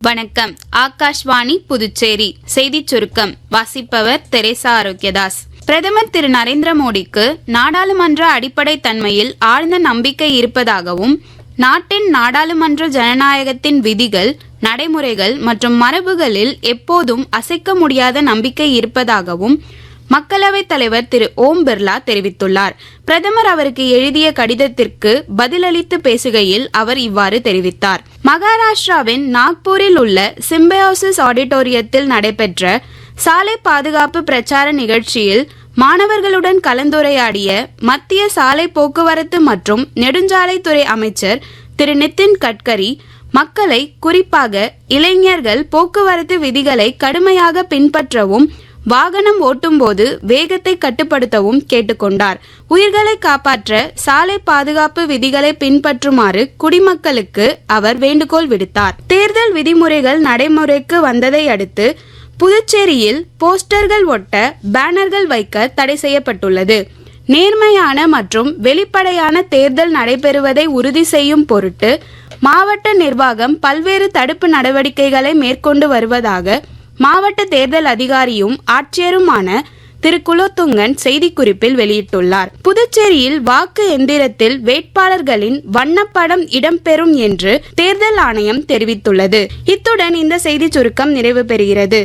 வணக்கம். ஆகாஷ்வாணி புதுச்சேரி செய்திச் சுருக்கம் வாசிப்பவர் தெரேசா ஆரோக்கியதாஸ். பிரதமர் திரு நரேந்திர மோடிக்கு நாடாளுமன்ற அடிப்படை தன்மையில் ஆழ்ந்த நம்பிக்கை இருப்பதாகவும் நாட்டின் நாடாளுமன்ற ஜனநாயகத்தின் விதிகள், நடைமுறைகள் மற்றும் மரபுகளில் எப்போதும் அசைக்க முடியாத நம்பிக்கை இருப்பதாகவும் மக்களவைத் தலைவர் திரு ஓம் பிர்லா தெரிவித்துள்ளார். பிரதமர் அவருக்கு எழுதிய கடிதத்திற்கு பதிலளித்து பேசுகையில் அவர் இவ்வாறு தெரிவித்தார். மகாராஷ்டிராவின் நாக்பூரில் உள்ள சிம்பயோசிஸ் ஆடிட்டோரியத்தில் நடைபெற்ற சாலை பாதுகாப்பு பிரச்சார நிகழ்ச்சியில் மாணவர்களுடன் கலந்துரையாடிய மத்திய சாலை போக்குவரத்து மற்றும் நெடுஞ்சாலைத்துறை அமைச்சர் திரு நிதின் கட்கரி, மக்களை, குறிப்பாக இளைஞர்கள் போக்குவரத்து விதிகளை கடுமையாக பின்பற்றவும் வாகனம் ஓட்டும்போது வேகத்தை கட்டுப்படுத்தவும் கேட்டுக்கொண்டார். உயிர்களை காப்பாற்ற சாலை பாதுகாப்பு விதிகளை பின்பற்றுமாறு குடிமக்களுக்கு அவர் வேண்டுகோள் விடுத்தார். தேர்தல் விதிமுறைகள் நடைமுறைக்கு வந்ததை அடுத்து புதுச்சேரியில் போஸ்டர்கள் ஒட்ட, பேனர்கள் வைக்க தடை செய்யப்பட்டுள்ளது. நேர்மையான மற்றும் வெளிப்படையான தேர்தல் நடைபெறுவதை உறுதி செய்யும் பொருட்டு மாவட்ட நிர்வாகம் பல்வேறு தடுப்பு நடவடிக்கைகளை மேற்கொண்டு வருவதாக மாவட்ட தேர்தல் அதிகாரியும் ஆட்சியருமான திரு குலோத்துங்கன் செய்திக்குறிப்பில் வெளியிட்டுள்ளார். புதுச்சேரியில் வாக்கு எந்திரத்தில் வேட்பாளர்களின் வண்ணப்படம் இடம்பெறும் என்று தேர்தல் ஆணையம் தெரிவித்துள்ளது. இத்துடன் இந்த செய்தி சுருக்கம் நிறைவு பெறுகிறது.